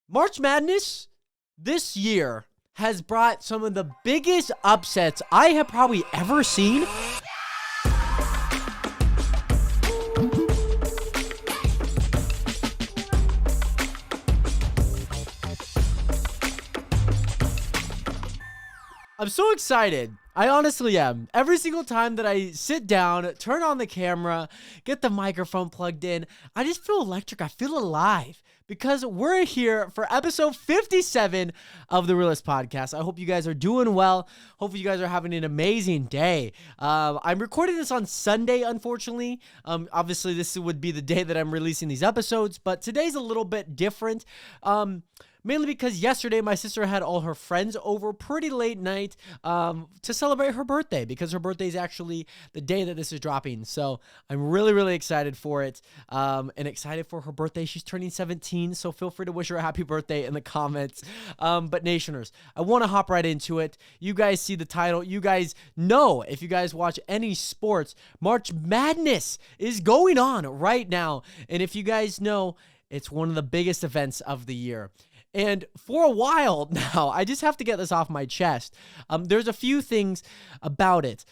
March Madness this year has brought some of the biggest upsets I have probably ever seen. I'm so excited. I honestly am. Every single time that I sit down, turn on the camera, get the microphone plugged in, I just feel electric. I feel alive because we're here for episode 57 of the Realest Podcast. I hope you guys are doing well. Hopefully you guys are having an amazing day. I'm recording this on Sunday, unfortunately. Obviously, this would be the day that I'm releasing these episodes, but today's a little bit different. Mainly because yesterday my sister had all her friends over pretty late night to celebrate her birthday, because her birthday is actually the day that this is dropping. So I'm really, really excited for it and excited for her birthday. She's turning 17, so feel free to wish her a happy birthday in the comments. But Nationers, I want to hop right into it. You guys see the title. You guys know, if you guys watch any sports, March Madness is going on right now. And if you guys know, it's one of the biggest events of the year. And for a while now, I just have to get this off my chest. There's a few things about it.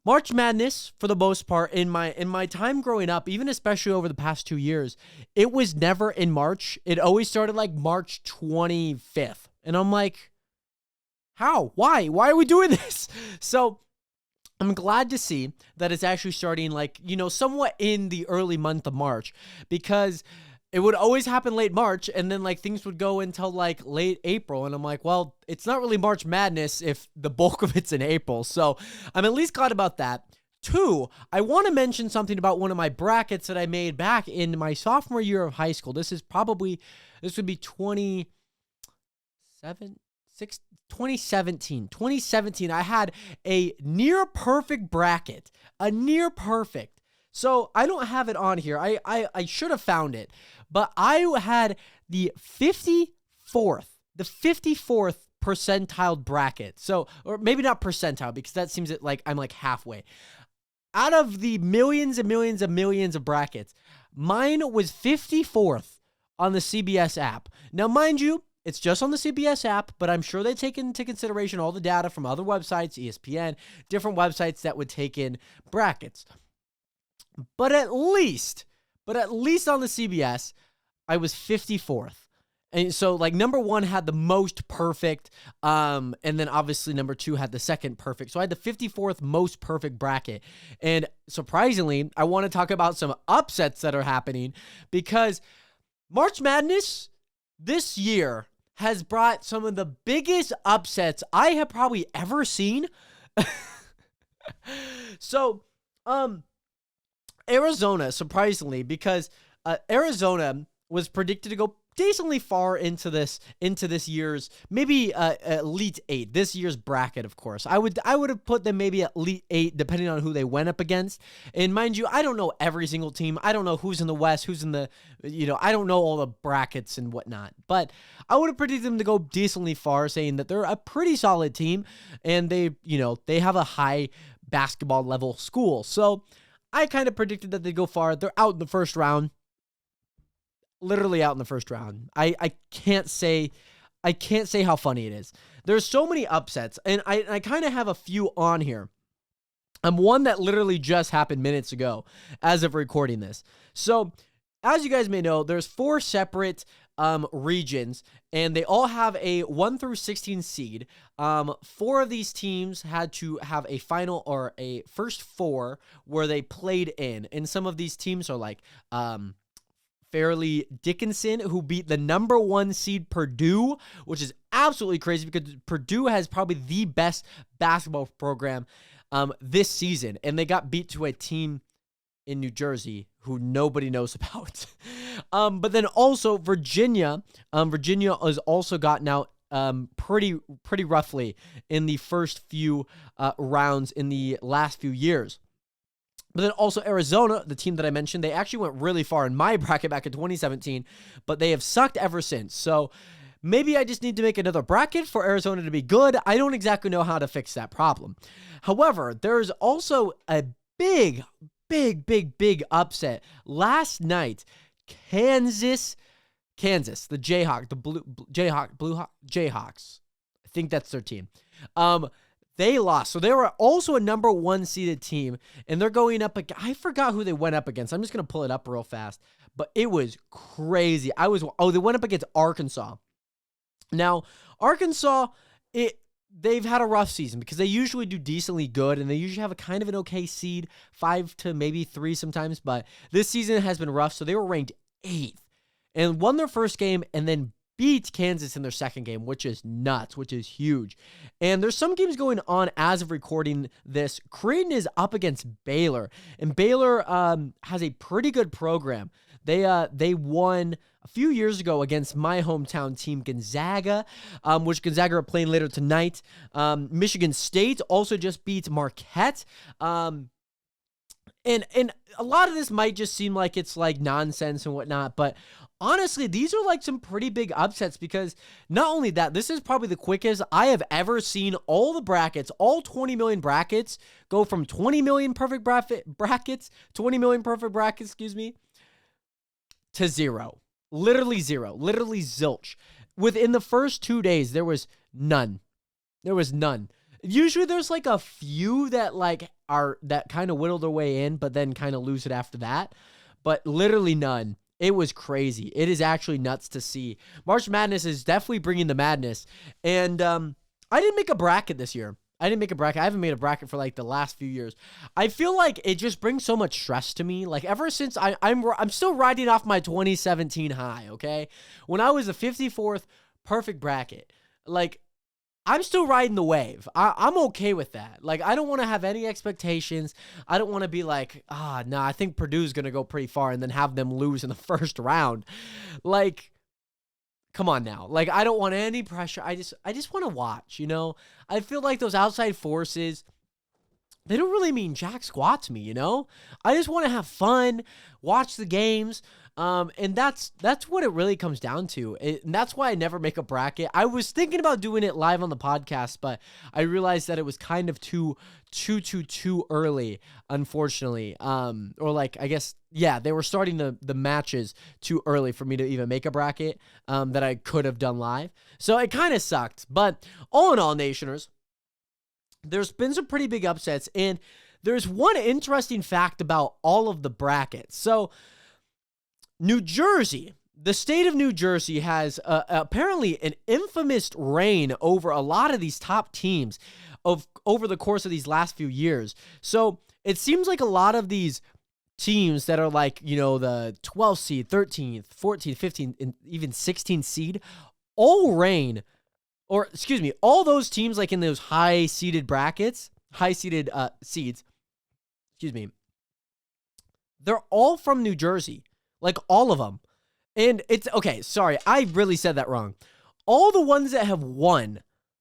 March Madness, for the most part, in my time growing up, even especially over the past 2 years, it was never in March. It always started like March 25th. And I'm like, how? Why? Why are we doing this? So I'm glad to see that it's actually starting somewhat in the early month of March, because it would always happen late March, and then things would go until late April. And I'm like, well, it's not really March Madness if the bulk of it's in April. So I'm at least glad about that. Two, I want to mention something about one of my brackets that I made back in my sophomore year of high school. This would be 2017. 2017, I had a near perfect bracket, So I don't have it on here. I should have found it. But I had the 54th percentile bracket. So, or maybe not percentile, because that seems like I'm halfway. Out of the millions and millions and millions of brackets, mine was 54th on the CBS app. Now, mind you, it's just on the CBS app, but I'm sure they take into consideration all the data from other websites, ESPN, different websites that would take in brackets. But at least on the CBS, I was 54th. And so number one had the most perfect, and then obviously number two had the second perfect. So I had the 54th most perfect bracket. And surprisingly, I want to talk about some upsets that are happening, because March Madness this year has brought some of the biggest upsets I have probably ever seen. So, Arizona, surprisingly, because Arizona was predicted to go decently far into this year's, maybe Elite 8, this year's bracket, of course. I would have put them maybe at Elite 8, depending on who they went up against. And mind you, I don't know every single team. I don't know who's in the West, who's in the, I don't know all the brackets and whatnot. But I would have predicted them to go decently far, saying that they're a pretty solid team, and they have a high basketball level school. So I kind of predicted that they'd go far. They're out in the first round. Literally out in the first round. I can't say how funny it is. There's so many upsets, and I kind of have a few on here. One that literally just happened minutes ago as of recording this. So, as you guys may know, there's 4 separate regions, and they all have a 1 through 16 seed. 4 of these teams had to have a final or a first 4 where they played in. And some of these teams are Fairleigh Dickinson, who beat the number 1 seed Purdue, which is absolutely crazy because Purdue has probably the best basketball program this season, and they got beat to a team in New Jersey who nobody knows about. But then also Virginia has also gotten out pretty roughly in the first few rounds in the last few years. But then also Arizona, the team that I mentioned, they actually went really far in my bracket back in 2017, but they have sucked ever since. So maybe I just need to make another bracket for Arizona to be good. I don't exactly know how to fix that problem. However, there's also a big upset. Last night, Kansas Kansas, the Jayhawk, the Jayhawks. I think that's their team. They lost. So they were also a number 1 seeded team, and they're going up I forgot who they went up against. I'm just going to pull it up real fast, but it was crazy. They went up against Arkansas. Now, Arkansas, they've had a rough season because they usually do decently good, and they usually have a kind of an okay seed, 5 to maybe 3 sometimes, but this season has been rough, so they were ranked 8th and won their first game and then beat Kansas in their second game, which is nuts, which is huge. And there's some games going on as of recording this. Creighton is up against Baylor, and Baylor has a pretty good program. They won a few years ago against my hometown team, Gonzaga, which Gonzaga are playing later tonight. Michigan State also just beat Marquette. And a lot of this might just seem like it's like nonsense and whatnot, but honestly, these are like some pretty big upsets because not only that, this is probably the quickest I have ever seen all the brackets, all 20 million brackets, go from 20 million perfect brackets, 20 million perfect brackets, to 0. Literally 0. Literally zilch. Within the first 2 days, there was none. Usually there's like a few that that kind of whittle their way in, but then kind of lose it after that. But literally none. It was crazy. It is actually nuts to see. March Madness is definitely bringing the madness. And I didn't make a bracket this year. I haven't made a bracket for like the last few years. I feel like it just brings so much stress to me. Like ever since I'm still riding off my 2017 high, okay? When I was the 54th perfect bracket. Like I'm still riding the wave. I'm okay with that. Like, I don't want to have any expectations. I don't want to be like, I think Purdue's going to go pretty far and then have them lose in the first round. Like, come on now. Like, I don't want any pressure. I just want to watch, you know? I feel like those outside forces, they don't really mean jack squat to me, you know? I just want to have fun, watch the games. And that's what it really comes down to. And that's why I never make a bracket. I was thinking about doing it live on the podcast, but I realized that it was kind of too early, unfortunately. Or like, I guess, yeah, they were starting the matches too early for me to even make a bracket, that I could have done live. So it kind of sucked. But all in all, Nationers, there's been some pretty big upsets. And there's one interesting fact about all of the brackets. So New Jersey, the state of New Jersey has apparently an infamous reign over a lot of these top teams over the course of these last few years. So it seems like a lot of these teams that are like, you know, the 12th seed, 13th, 14th, 15th, and even 16th seed all reign, or excuse me, all those teams like in those high-seeded brackets, high-seeded seeds, excuse me, they're all from New Jersey. Like, all of them. And it's, okay, sorry, I really said that wrong. All the ones that have won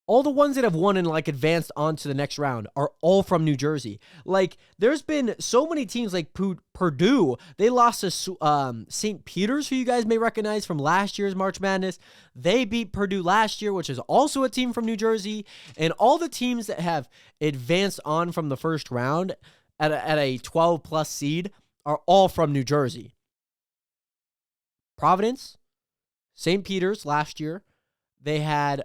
and, like, advanced on to the next round are all from New Jersey. Like, there's been so many teams like Purdue. They lost to St. Peter's, who you guys may recognize from last year's March Madness. They beat Purdue last year, which is also a team from New Jersey. And all the teams that have advanced on from the first round at a 12-plus seed are all from New Jersey. Providence, St. Peter's last year, they had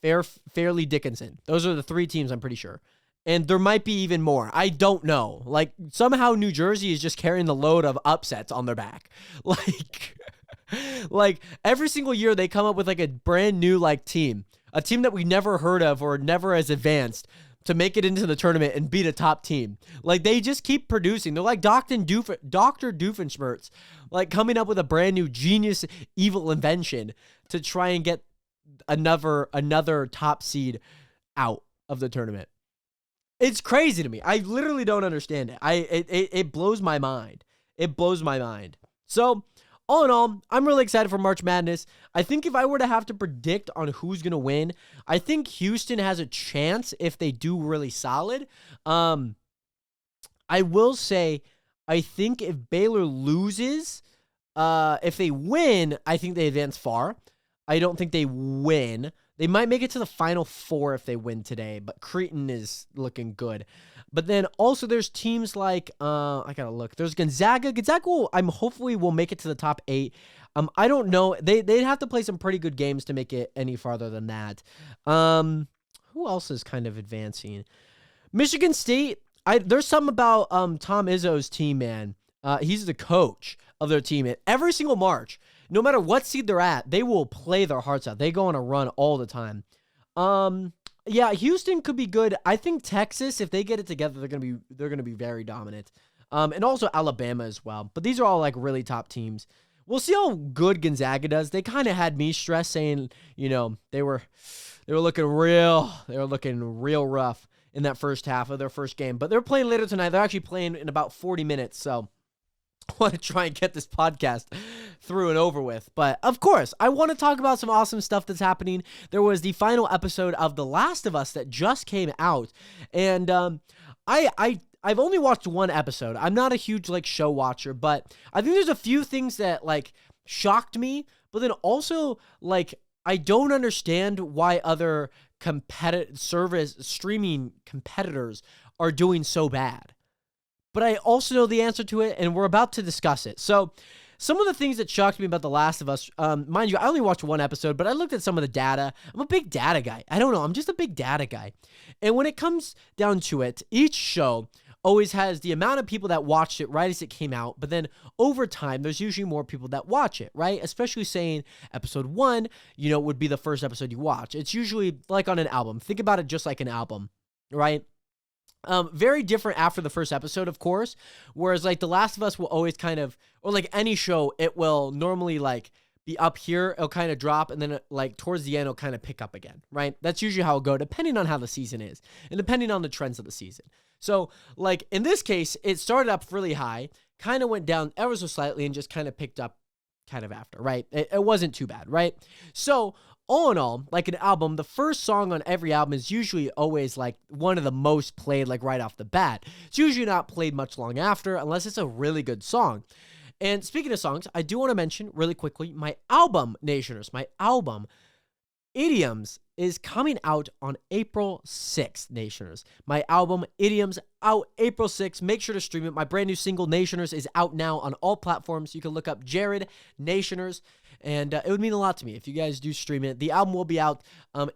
Fairleigh Dickinson. Those are the 3 teams, I'm pretty sure. And there might be even more. I don't know. Like, somehow New Jersey is just carrying the load of upsets on their back. Like every single year they come up with like a brand new like team. A team that we never heard of or never has advanced to make it into the tournament and beat a top team. Like, they just keep producing. They're like Dr. Doofenshmirtz, like coming up with a brand new genius evil invention to try and get another top seed out of the tournament. It's crazy to me. I literally don't understand it. It blows my mind. It blows my mind. So, all in all, I'm really excited for March Madness. I think if I were to have to predict on who's going to win, I think Houston has a chance if they do really solid. I will say, I think if Baylor loses, if they win, I think they advance far. I don't think they win. They might make it to the Final Four if they win today, but Creighton is looking good. But then also there's teams like, I gotta look. There's Gonzaga. Gonzaga hopefully will make it to the top 8. I don't know. They'd have to play some pretty good games to make it any farther than that. Who else is kind of advancing? Michigan State. There's something about Tom Izzo's team, man. He's the coach of their team. And every single March, no matter what seed they're at, they will play their hearts out. They go on a run all the time. Yeah, Houston could be good. I think Texas, if they get it together, they're gonna be very dominant. And also Alabama as well. But these are all like really top teams. We'll see how good Gonzaga does. They kind of had me stressed, saying, they were looking real rough in that first half of their first game. But they're playing later tonight. They're actually playing in about 40 minutes. So I want to try and get this podcast through and over with. But of course, I want to talk about some awesome stuff that's happening. There was the final episode of The Last of Us that just came out. And I've only watched one episode. I'm not a huge show watcher, but I think there's a few things that shocked me, but then also I don't understand why other service streaming competitors are doing so bad. But I also know the answer to it, and we're about to discuss it. So some of the things that shocked me about The Last of Us, mind you, I only watched one episode, but I looked at some of the data. I'm a big data guy. I don't know. I'm just a big data guy. And when it comes down to it, each show always has the amount of people that watched it right as it came out, but then over time, there's usually more people that watch it, right? Especially saying episode 1, would be the first episode you watch. It's usually like on an album. Think about it just like an album, right? Very different after the first episode, of course, whereas The Last of Us will always kind of, or any show, it will normally be up here, it'll kind of drop, and then towards the end, it'll kind of pick up again, right? That's usually how it'll go, depending on how the season is, and depending on the trends of the season. So, in this case, it started up really high, kind of went down ever so slightly, and just kind of picked up kind of after, right? It wasn't too bad, right? So, all in all, an album, the first song on every album is usually always one of the most played right off the bat. It's usually not played much long after unless it's a really good song. And speaking of songs, I do want to mention really quickly my album, Nationers, my album, Idioms, is coming out on April 6th, Nationers. My album, Idioms, out April 6th. Make sure to stream it. My brand new single, Nationers, is out now on all platforms. You can look up Jared Nationers, and it would mean a lot to me if you guys do stream it. The album will be out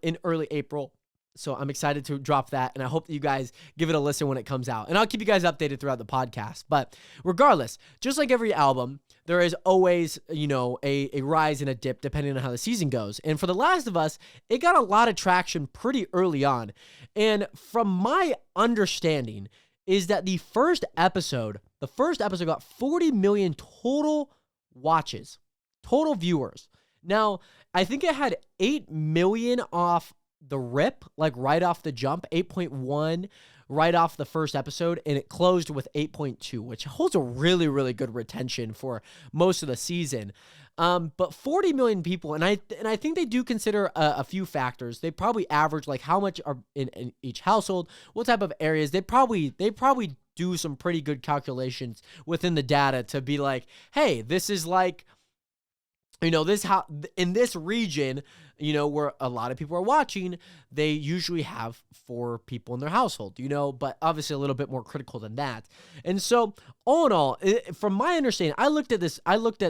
in early April, so I'm excited to drop that, and I hope that you guys give it a listen when it comes out. And I'll keep you guys updated throughout the podcast. But regardless, just like every album, there is always, a rise and a dip depending on how the season goes. And for The Last of Us, it got a lot of traction pretty early on. And from my understanding is that the first episode got 40 million total watches, total viewers. Now, I think it had 8 million off the rip, right off the jump, 8.1 right off the first episode, and it closed with 8.2, which holds a really, really good retention for most of the season. But 40 million people, and I think they do consider a few factors. They probably average how much are in each household, what type of areas. They probably do some pretty good calculations within the data to be hey, this is this how in this region, where a lot of people are watching, they usually have 4 people in their household, but obviously a little bit more critical than that. And so all in all, from my understanding, I looked at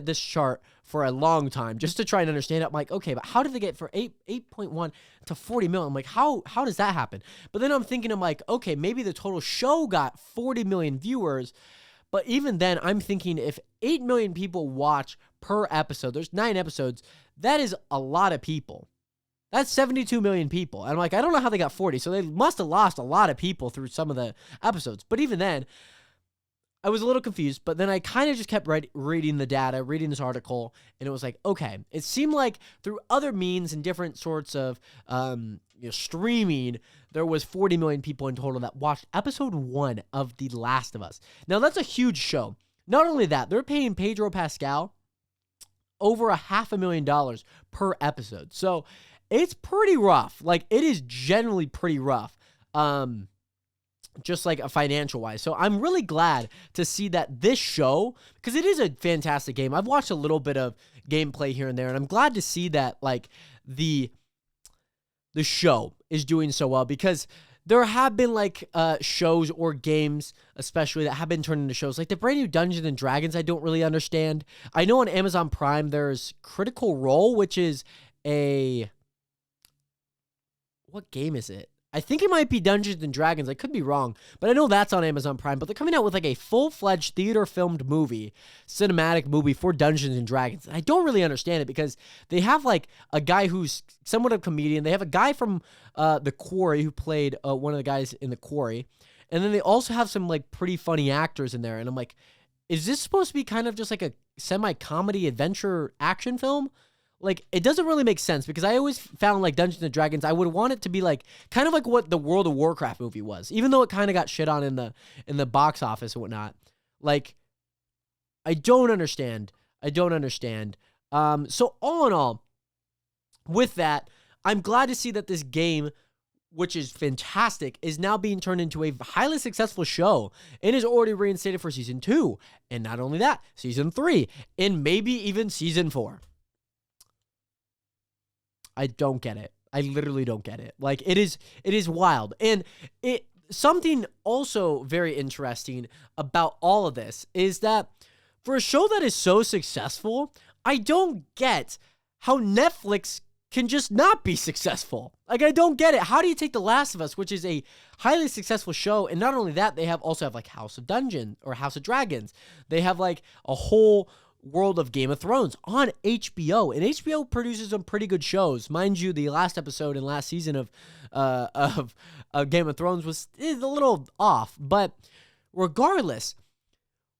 this chart for a long time just to try and understand it. I'm okay, but how did they get for 8.1 to 40 million? I'm how does that happen? But then I'm thinking, okay, maybe the total show got 40 million viewers. But even then, I'm thinking if 8 million people watch per episode, there's 9 episodes, that is a lot of people. That's 72 million people. And I'm I don't know how they got 40, so they must have lost a lot of people through some of the episodes. But even then, I was a little confused, but then I kind of just kept reading the data, reading this article, and it was okay, it seemed through other means and different sorts of streaming, there was 40 million people in total that watched episode 1 of The Last of Us. Now, that's a huge show. Not only that, they're paying Pedro Pascal over $500,000 per episode. So it's pretty rough. It is generally pretty rough. Just a financial wise. So I'm really glad to see that this show, because it is a fantastic game. I've watched a little bit of gameplay here and there, and I'm glad to see that the show is doing so well, because there have been like shows or games, especially that have been turned into shows. Like the brand new Dungeons and Dragons, I don't really understand. I know on Amazon Prime there's Critical Role, which is what game is it? I think it might be Dungeons and Dragons. I could be wrong, but I know that's on Amazon Prime. But they're coming out with like a full-fledged theater-filmed movie, cinematic movie for Dungeons and Dragons. And I don't really understand it because they have like a guy who's somewhat of a comedian. They have a guy from The Quarry who played one of the guys in The Quarry. And then they also have some like pretty funny actors in there. And I'm like, is this supposed to be kind of just like a semi-comedy adventure action film? Like, it doesn't really make sense because I always found like Dungeons and Dragons, I would want it to be like kind of like what the World of Warcraft movie was, even though it kind of got shit on in the box office and whatnot. Like, I don't understand. So all in all, with that, I'm glad to see that this game, which is fantastic, is now being turned into a highly successful show and is already reinstated for season 2. And not only that, season 3 and maybe even season 4. I don't get it. I literally don't get it. Like, it is wild. And something also very interesting about all of this is that for a show that is so successful, I don't get how Netflix can just not be successful. Like, I don't get it. How do you take The Last of Us, which is a highly successful show, and not only that, they also have like House of Dungeon or House of Dragons. They have like a whole world of Game of Thrones on HBO, and HBO produces some pretty good shows. Mind you, the last episode and last season of Game of Thrones is a little off, but regardless,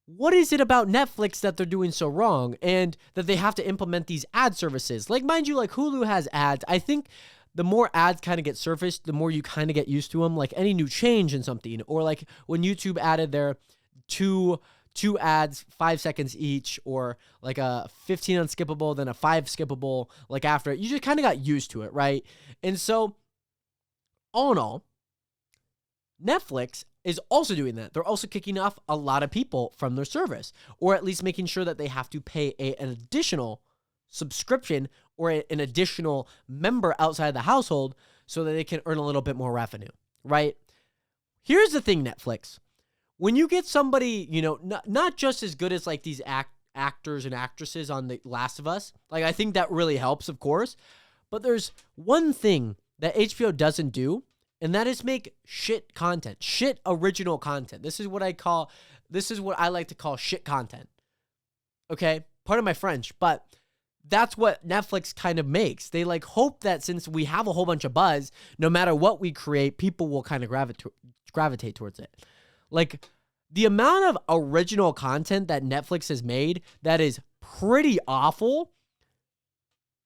what is it about Netflix that they're doing so wrong and that they have to implement these ad services? Like, mind you, like Hulu has ads. I think the more ads kind of get surfaced, the more you kind of get used to them. Like any new change in something, or like when YouTube added their two ads, 5 seconds each, or like a 15 unskippable, then a 5 skippable, like after it, you just kind of got used to it, right? And so, all in all, Netflix is also doing that. They're also kicking off a lot of people from their service, or at least making sure that they have to pay an additional subscription or an additional member outside the household so that they can earn a little bit more revenue, right? Here's the thing, Netflix. When you get somebody, you know, not just as good as like these actors and actresses on The Last of Us, like I think that really helps, of course, but there's one thing that HBO doesn't do, and that is make shit content, shit original content. This is what I like to call shit content. Okay? Pardon my French, but that's what Netflix kind of makes. They like hope that since we have a whole bunch of buzz, no matter what we create, people will kind of gravitate towards it. Like, the amount of original content that Netflix has made that is pretty awful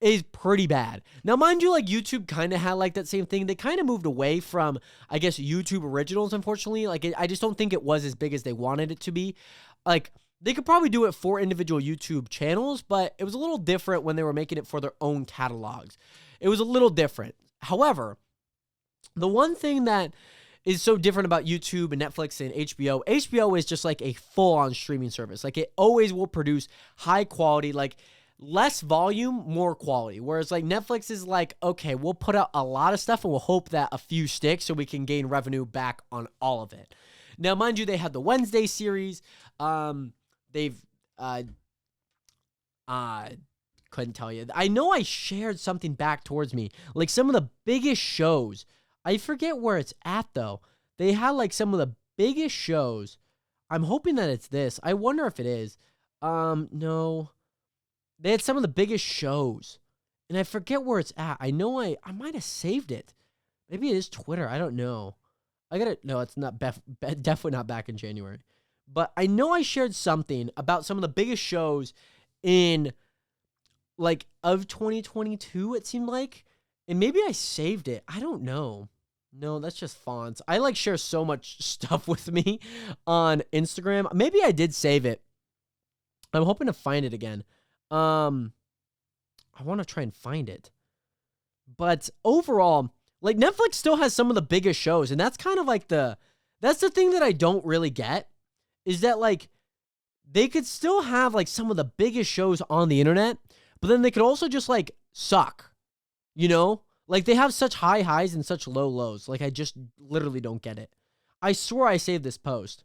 is pretty bad. Now, mind you, like, YouTube kind of had, like, that same thing. They kind of moved away from, I guess, YouTube originals, unfortunately. Like, I just don't think it was as big as they wanted it to be. Like, they could probably do it for individual YouTube channels, but it was a little different when they were making it for their own catalogs. It was a little different. However, the one thing that is so different about YouTube and Netflix and HBO is just like a full-on streaming service. Like, it always will produce high quality, like less volume, more quality. Whereas like Netflix is like, okay, we'll put out a lot of stuff and we'll hope that a few stick so we can gain revenue back on all of it. Now, mind you, they had the Wednesday series. They've couldn't tell you. I know I shared something back towards me, like some of the biggest shows. I forget where it's at, though. They had, like, some of the biggest shows. I'm hoping that it's this. I wonder if it is. No. They had some of the biggest shows. And I forget where it's at. I know I might have saved it. Maybe it is Twitter. I don't know. No, it's not. Definitely not back in January. But I know I shared something about some of the biggest shows in, like, of 2022, it seemed like. And maybe I saved it. I don't know. No, that's just fonts. I like share so much stuff with me on Instagram. Maybe I did save it. I'm hoping to find it again. I want to try and find it. But overall, like Netflix still has some of the biggest shows, and that's kind of like that's the thing that I don't really get is that like they could still have like some of the biggest shows on the internet, but then they could also just like suck. You know, Like, they have such high highs and such low lows. Like, I just literally don't get it. I swore I saved this post.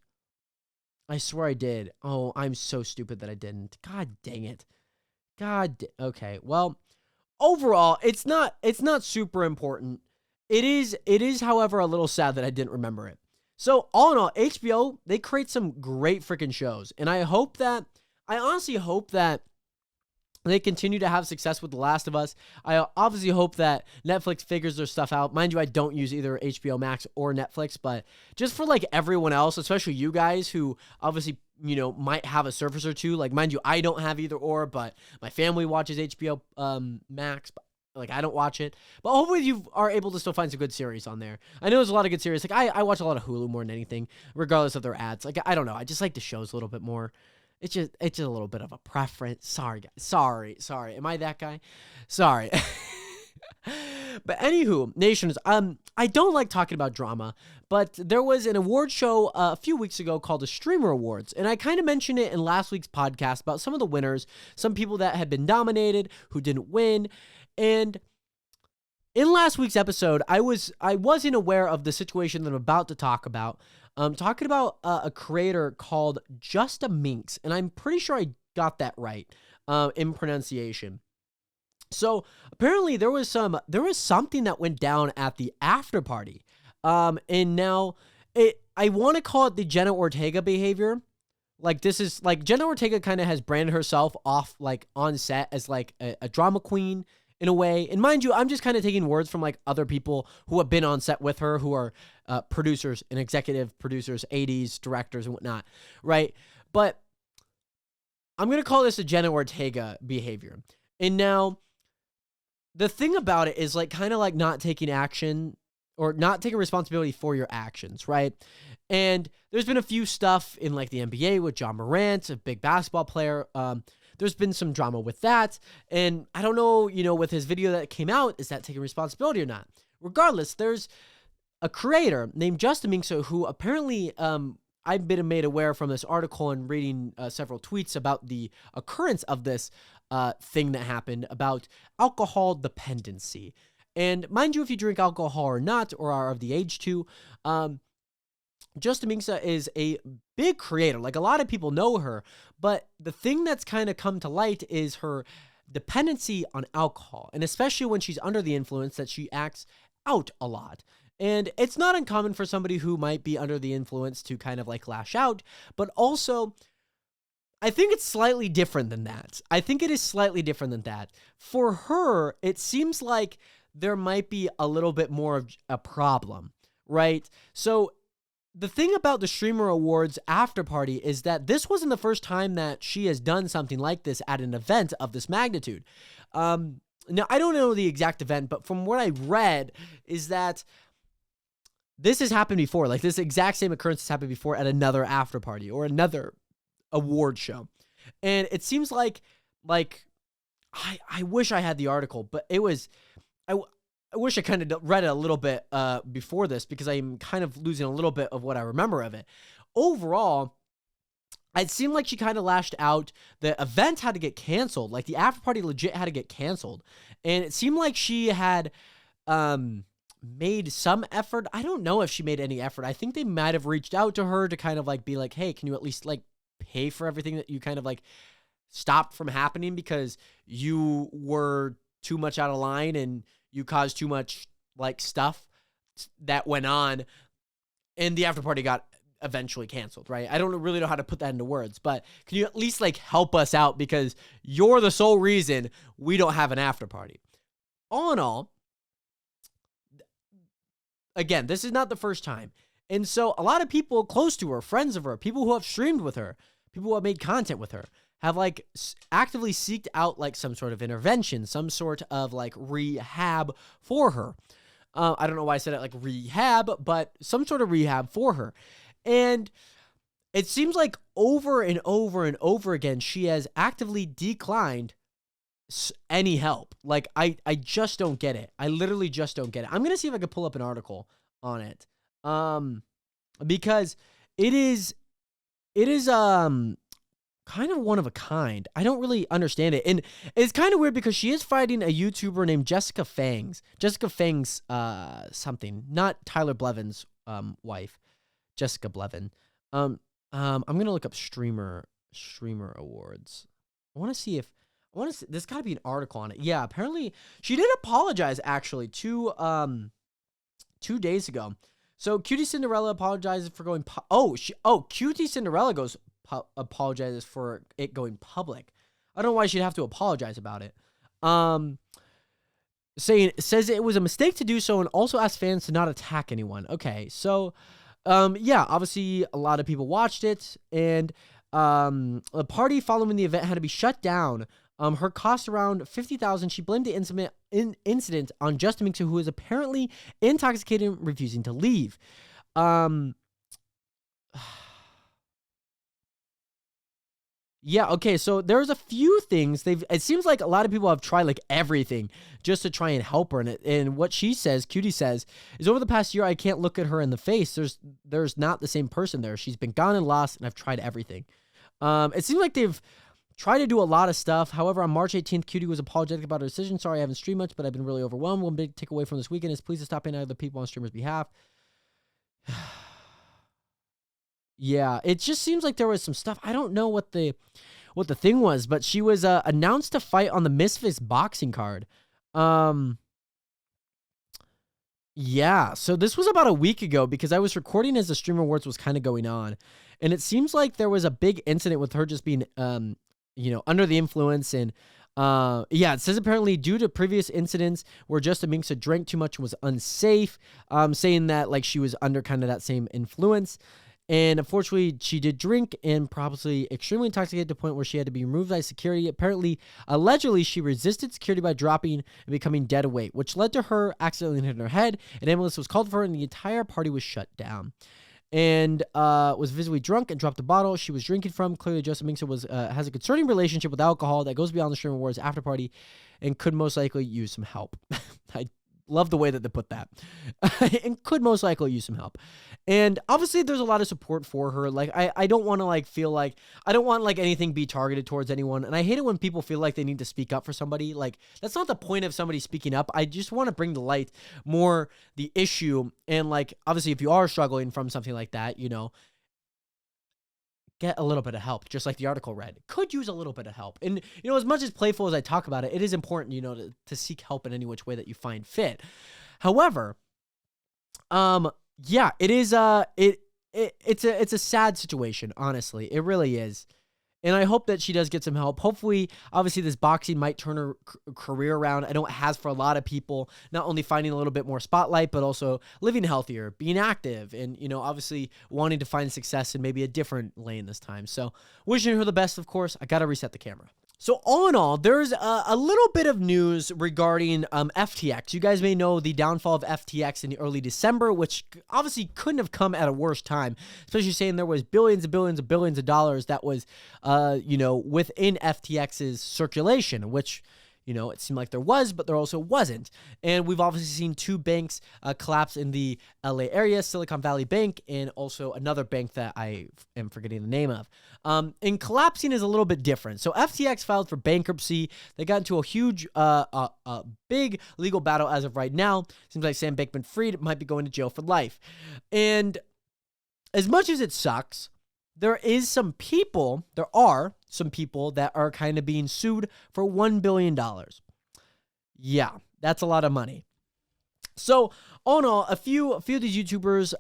I swear I did. Oh, I'm so stupid that I didn't. God dang it. Okay, well, overall, it's not super important. It is, however, a little sad that I didn't remember it. So, all in all, HBO, they create some great freaking shows. And I honestly hope that they continue to have success with The Last of Us. I obviously hope that Netflix figures their stuff out. Mind you, I don't use either HBO Max or Netflix, but just for like everyone else, especially you guys who obviously, might have a Surface or two. Like, mind you, I don't have either or, but my family watches HBO Max, but like I don't watch it. But hopefully you are able to still find some good series on there. I know there's a lot of good series. Like I watch a lot of Hulu more than anything, regardless of their ads. Like I don't know. I just like the shows a little bit more. It's just a little bit of a preference. Sorry, guys. Sorry. Am I that guy? Sorry. But anywho, nations, I don't like talking about drama, but there was an award show a few weeks ago called the Streamer Awards, and I kind of mentioned it in last week's podcast about some of the winners, some people that had been nominated who didn't win, and in last week's episode, I wasn't aware of the situation that I'm about to talk about. Talking about a creator called Just a Minx, and I'm pretty sure I got that right in pronunciation. So apparently there was something that went down at the after party, and now I want to call it the Jenna Ortega behavior. Like this is like Jenna Ortega kind of has branded herself off like on set as like a drama queen in a way. And mind you, I'm just kind of taking words from like other people who have been on set with her, who are producers and executive producers, ADs, directors, and whatnot, right? But I'm going to call this a Jenna Ortega behavior. And now the thing about it is like kind of like not taking action or not taking responsibility for your actions, right? And there's been a few stuff in like the NBA with John Morant, a big basketball player. There's been some drama with that. And I don't know, with his video that came out, is that taking responsibility or not? Regardless, there's a creator named Justin Minkso who apparently I've been made aware from this article and reading several tweets about the occurrence of this thing that happened about alcohol dependency. And mind you, if you drink alcohol or not, or are of the age to, Justin Minksa is a big creator. Like a lot of people know her, but the thing that's kind of come to light is her dependency on alcohol, and especially when she's under the influence, that she acts out a lot. And it's not uncommon for somebody who might be under the influence to kind of like lash out, but also I think it's slightly different than that. I think it is slightly different than that. For her, it seems like there might be a little bit more of a problem, right? So the thing about the Streamer Awards after party is that this wasn't the first time that she has done something like this at an event of this magnitude. Now, I don't know the exact event, but from what I read is that this has happened before. Like this exact same occurrence has happened before at another after party or another award show. And it seems like I wish I had the article, but it was, I wish I kind of read it a little bit before this because I'm kind of losing a little bit of what I remember of it. Overall, it seemed like she kind of lashed out. The event had to get canceled. Like the after party legit had to get canceled. And it seemed like she had made some effort. I don't know if she made any effort. I think they might have reached out to her to kind of like be like, hey, can you at least like pay for everything that you kind of like stopped from happening because you were too much out of line and you caused too much like stuff that went on, and the after party got eventually canceled, right? I don't really know how to put that into words, but can you at least like help us out because you're the sole reason we don't have an after party. All in all, again, this is not the first time. And so a lot of people close to her, friends of her, people who have streamed with her, people who have made content with her, have like actively seeked out like some sort of intervention, some sort of like rehab for her. I don't know why I said it like rehab, but some sort of rehab for her. And it seems like over and over and over again, she has actively declined any help. Like I just don't get it. I literally just don't get it. I'm going to see if I can pull up an article on it. Because it is kind of one of a kind. I don't really understand it. And it's kind of weird because she is fighting a YouTuber named Jessica Fangs. Jessica Fangs something, not Tyler Blevin's wife, Jessica Blevin. I'm going to look up streamer awards. I want to see if there's got to be an article on it. Yeah, apparently she did apologize actually 2 days ago. So Cutie Cinderella apologizes for going Cutie Cinderella apologizes for it going public. I don't know why she'd have to apologize about it. Says it was a mistake to do so and also asked fans to not attack anyone. Okay, so yeah, obviously a lot of people watched it, and the party following the event had to be shut down. Her cost around $50,000. She blamed the incident on Justin Minks, who was apparently intoxicated and refusing to leave. Yeah, okay, so there's a few things. It seems like a lot of people have tried like everything just to try and help her. And what she says, Cutie says, is over the past year, I can't look at her in the face. There's not the same person there. She's been gone and lost, and I've tried everything. It seems like they've tried to do a lot of stuff. However, on March 18th, Cutie was apologetic about her decision. Sorry, I haven't streamed much, but I've been really overwhelmed. One big takeaway from this weekend is please stop being other people on streamers' behalf. Yeah, it just seems like there was some stuff. I don't know what the thing was, but she was announced to fight on the Misfits boxing card. Yeah, so this was about a week ago because I was recording as the Streamer Awards was kind of going on, and it seems like there was a big incident with her just being under the influence. And yeah, it says apparently due to previous incidents where Justin Minks had drank too much and was unsafe, saying that like she was under kind of that same influence. And unfortunately, she did drink and probably extremely intoxicated to the point where she had to be removed by security. Allegedly, she resisted security by dropping and becoming dead of weight, which led to her accidentally hitting her head. An ambulance was called for her, and the entire party was shut down. And was visibly drunk and dropped the bottle she was drinking from. Clearly, Justin Minks has a concerning relationship with alcohol that goes beyond the Streamer Awards after party and could most likely use some help. I love the way that they put that. And could most likely use some help. And obviously there's a lot of support for her. Like I don't want to like feel like I don't want like anything be targeted towards anyone. And I hate it when people feel like they need to speak up for somebody. Like that's not the point of somebody speaking up. I just want to bring to light more the issue. And like obviously if you are struggling from something like that, get a little bit of help, just like the article read. Could use a little bit of help. And, as much as playful as I talk about it, it is important, to seek help in any which way that you find fit. However, yeah, it is, it's a sad situation, honestly. It really is. And I hope that she does get some help. Hopefully, obviously, this boxing might turn her career around. I know it has for a lot of people, not only finding a little bit more spotlight, but also living healthier, being active, and, obviously wanting to find success in maybe a different lane this time. So wishing her the best, of course. I got to reset the camera. So all in all, there's a little bit of news regarding FTX. You guys may know the downfall of FTX in early December, which obviously couldn't have come at a worse time, especially saying there was billions and billions and billions of dollars that was, within FTX's circulation, which, it seemed like there was, but there also wasn't. And we've obviously seen two banks collapse in the LA area, Silicon Valley Bank, and also another bank that I am forgetting the name of. And collapsing is a little bit different. So FTX filed for bankruptcy. They got into a huge, big legal battle as of right now. Seems like Sam Bankman-Fried might be going to jail for life. And as much as it sucks, there are some people that are kind of being sued for $1 billion. Yeah, that's a lot of money. So, all in all, a few of these YouTubers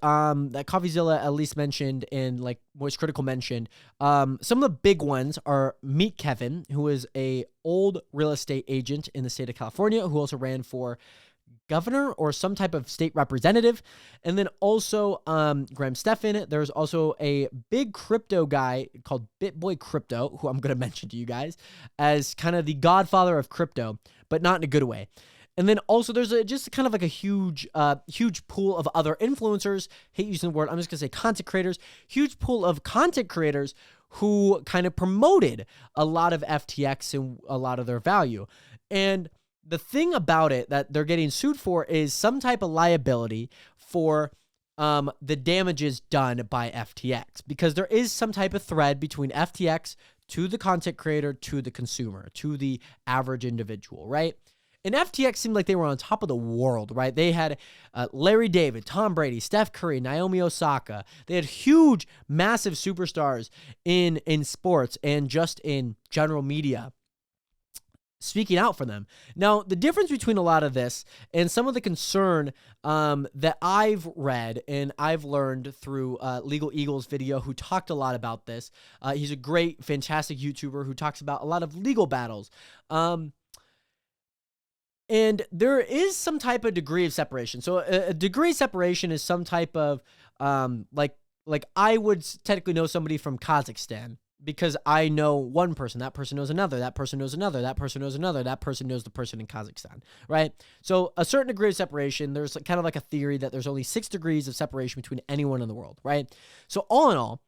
that CoffeeZilla at least mentioned and like Voice Critical mentioned, some of the big ones are Meet Kevin, who is a old real estate agent in the state of California, who also ran for governor or some type of state representative. And then also Graham Stephan. There's also a big crypto guy called BitBoy Crypto, who I'm going to mention to you guys as kind of the godfather of crypto, but not in a good way. And then also there's just kind of like a huge pool of other influencers. Hate using the word. I'm just going to say content creators. Huge pool of content creators who kind of promoted a lot of FTX and a lot of their value. And the thing about it that they're getting sued for is some type of liability for the damages done by FTX, because there is some type of thread between FTX to the content creator, to the consumer, to the average individual, right? And FTX seemed like they were on top of the world, right? They had Larry David, Tom Brady, Steph Curry, Naomi Osaka. They had huge, massive superstars in sports and just in general media speaking out for them. Now, the difference between a lot of this and some of the concern that I've read and I've learned through Legal Eagle's video, who talked a lot about this. He's a great, fantastic YouTuber who talks about a lot of legal battles. And there is some type of degree of separation. So a degree of separation is some type of like I would technically know somebody from Kazakhstan, because I know one person, that person knows another, that person knows another, that person knows another, that person knows the person in Kazakhstan, right? So a certain degree of separation, there's kind of like a theory that there's only 6 degrees of separation between anyone in the world, right? So all in all,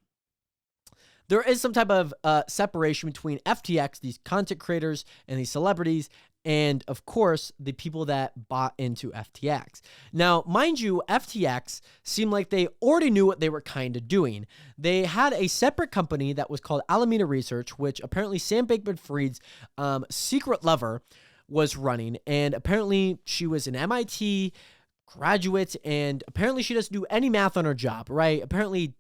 there is some type of separation between FTX, these content creators and these celebrities, and of course, the people that bought into FTX. Now, mind you, FTX seemed like they already knew what they were kind of doing. They had a separate company that was called Alameda Research, which apparently Sam Bankman-Fried's secret lover was running. And apparently she was an MIT graduate, and apparently she doesn't do any math on her job, right? Apparently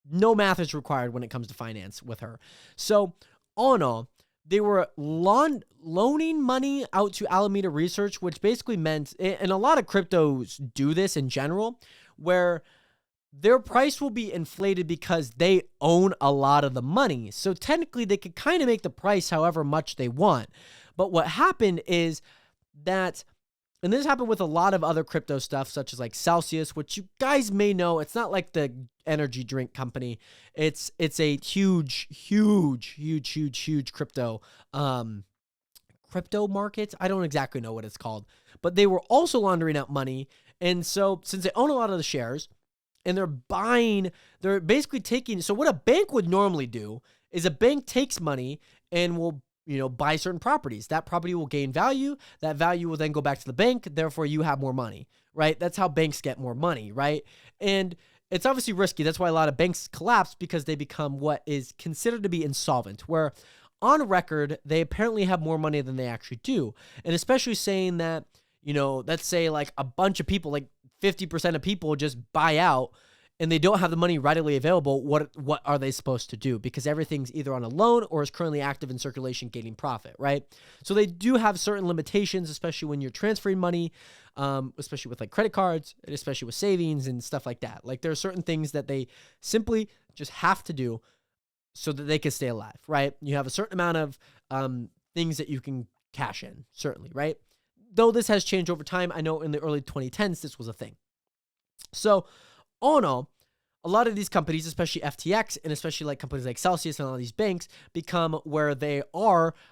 no math is required when it comes to finance with her. So all in all, they were loaning money out to Alameda Research, which basically meant, and a lot of cryptos do this in general, where their price will be inflated because they own a lot of the money. So technically they could kind of make the price however much they want. But what happened is that, and this happened with a lot of other crypto stuff, such as like Celsius, which you guys may know. It's not like the energy drink company. It's a huge crypto market. I don't exactly know what it's called, but they were also laundering out money. And so since they own a lot of the shares and they're basically taking, so what a bank would normally do is a bank takes money and will buy certain properties. That property will gain value. That value will then go back to the bank. Therefore, you have more money, right? That's how banks get more money, right? And it's obviously risky. That's why a lot of banks collapse, because they become what is considered to be insolvent, where on record, they apparently have more money than they actually do. And especially saying that, let's say like a bunch of people, like 50% of people just buy out and they don't have the money readily available, what are they supposed to do? Because everything's either on a loan or is currently active in circulation gaining profit, right? So they do have certain limitations, especially when you're transferring money, especially with like credit cards, and especially with savings and stuff like that. Like there are certain things that they simply just have to do so that they can stay alive, right? You have a certain amount of things that you can cash in, certainly, right? Though this has changed over time. I know in the early 2010s, this was a thing. So all in all, a lot of these companies, especially FTX and especially like companies like Celsius and all these banks, become where a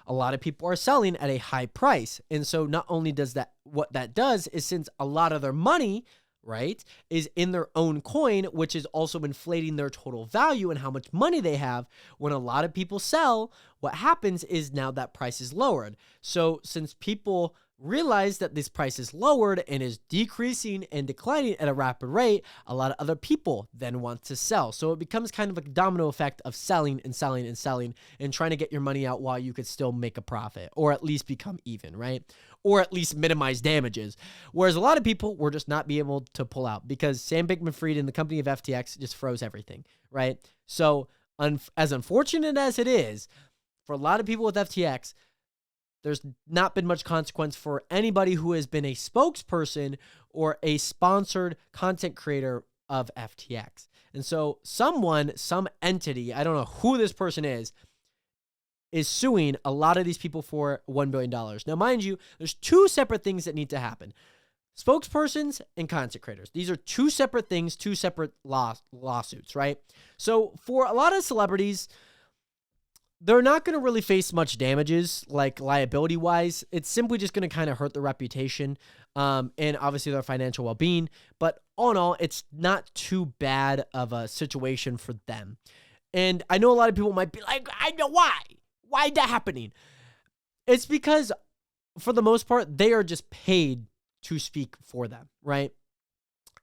lot of people are selling at a high price. And so not only does that, what that does is, since a lot of their money, right, is in their own coin, which is also inflating their total value and how much money they have. When a lot of people sell, what happens is now that price is lowered. So since people realize that this price is lowered and is decreasing and declining at a rapid rate, a lot of other people then want to sell. So it becomes kind of a domino effect of selling and selling and selling and trying to get your money out while you could still make a profit, or at least become even, right? Or at least minimize damages. Whereas a lot of people were just not be able to pull out because Sam Bankman-Fried and the company of FTX just froze everything, right? So as unfortunate as it is, for a lot of people with FTX, there's not been much consequence for anybody who has been a spokesperson or a sponsored content creator of FTX. And so some entity, I don't know who this person is suing a lot of these people for $1 billion. Now, mind you, there's 2 separate things that need to happen. Spokespersons and content creators. These are 2 separate things, 2 separate lawsuits, right? So for a lot of celebrities, they're not going to really face much damages, like liability-wise. It's simply just going to kind of hurt their reputation and obviously their financial well-being. But all in all, it's not too bad of a situation for them. And I know a lot of people might be like, I know why. Why is that happening? It's because, for the most part, they are just paid to speak for them, right?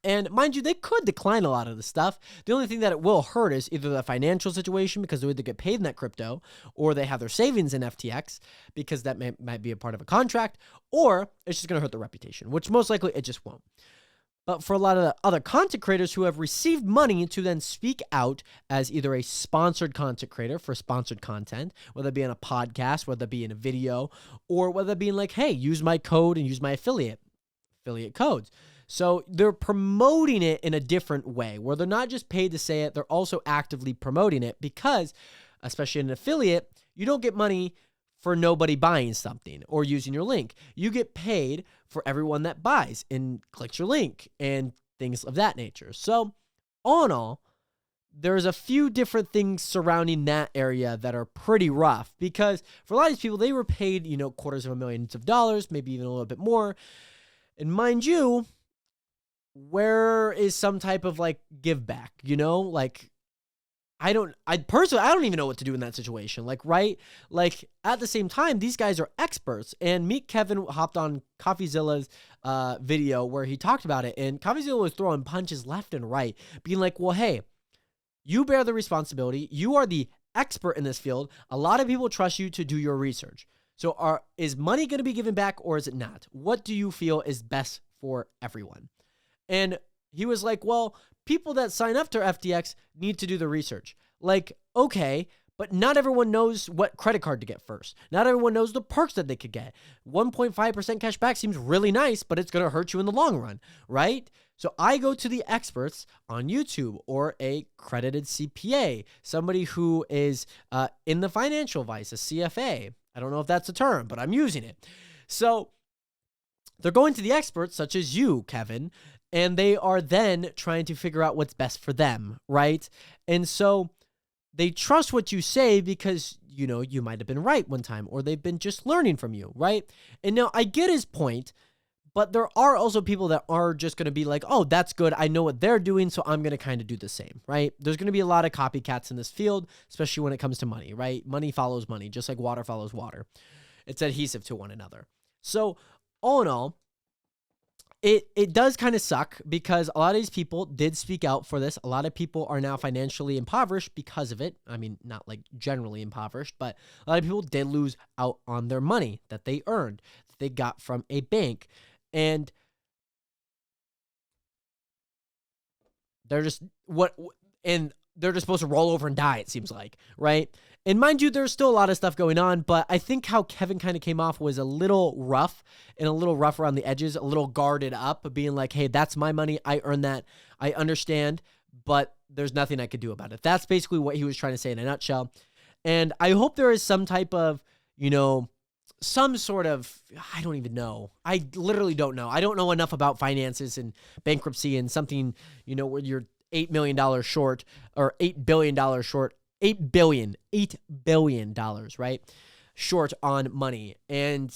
And mind you, they could decline a lot of the stuff. The only thing that it will hurt is either the financial situation because they either get paid in that crypto, or they have their savings in FTX because that might be a part of a contract, or it's just going to hurt their reputation, which most likely it just won't. But for a lot of the other content creators who have received money to then speak out as either a sponsored content creator for sponsored content, whether it be on a podcast, whether it be in a video, or whether it be like, hey, use my code and use my affiliate codes. So they're promoting it in a different way where they're not just paid to say it, they're also actively promoting it because, especially in an affiliate, you don't get money for nobody buying something or using your link. You get paid for everyone that buys and clicks your link and things of that nature. So all in all, there's a few different things surrounding that area that are pretty rough because for a lot of these people, they were paid, quarters of a millions of dollars, maybe even a little bit more. And mind you, where is some type of like give back, I personally, I don't even know what to do in that situation. Right? At the same time, these guys are experts. And Meet Kevin hopped on CoffeeZilla's video where he talked about it. And CoffeeZilla was throwing punches left and right, being like, well, hey, you bear the responsibility. You are the expert in this field. A lot of people trust you to do your research. So is money going to be given back or is it not? What do you feel is best for everyone? And he was like, well, people that sign up to FTX need to do the research. Okay, but not everyone knows what credit card to get first. Not everyone knows the perks that they could get. 1.5% cash back seems really nice, but it's going to hurt you in the long run, right? So I go to the experts on YouTube or a credited CPA, somebody who is in the financial advice, a CFA. I don't know if that's a term, but I'm using it. So they're going to the experts such as you, Kevin, and they are then trying to figure out what's best for them, right? And so they trust what you say because, you might have been right one time or they've been just learning from you, right? And now I get his point, but there are also people that are just going to be like, oh, that's good. I know what they're doing, so I'm going to kind of do the same, right? There's going to be a lot of copycats in this field, especially when it comes to money, right? Money follows money, just like water follows water. It's adhesive to one another. So all in all, it does kind of suck because a lot of these people did speak out for this. A lot of people are now financially impoverished because of it. I mean, not like generally impoverished, but a lot of people did lose out on their money that they earned, that they got from a bank. And they're just they're just supposed to roll over and die, it seems like, right? And mind you, there's still a lot of stuff going on, but I think how Kevin kind of came off was a little rough and a little rough around the edges, a little guarded up, being like, hey, that's my money. I earned that. I understand, but there's nothing I could do about it. That's basically what he was trying to say in a nutshell. And I hope there is some type of, some sort of, I don't even know. I literally don't know. I don't know enough about finances and bankruptcy and something, where you're $8 million short or $8 billion short, $8 billion, right? Short on money. And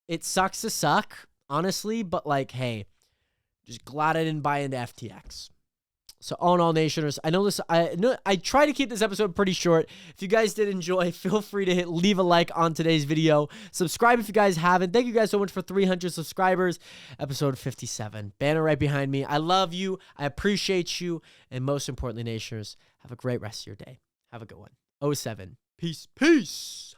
it sucks to suck, honestly, but hey, just glad I didn't buy into FTX. So all in all, Nationers, I try to keep this episode pretty short. If you guys did enjoy, feel free to leave a like on today's video. Subscribe if you guys haven't. Thank you guys so much for 300 subscribers. Episode 57. Banner right behind me. I love you. I appreciate you. And most importantly, Nationers, have a great rest of your day. Have a good one. 07. Peace.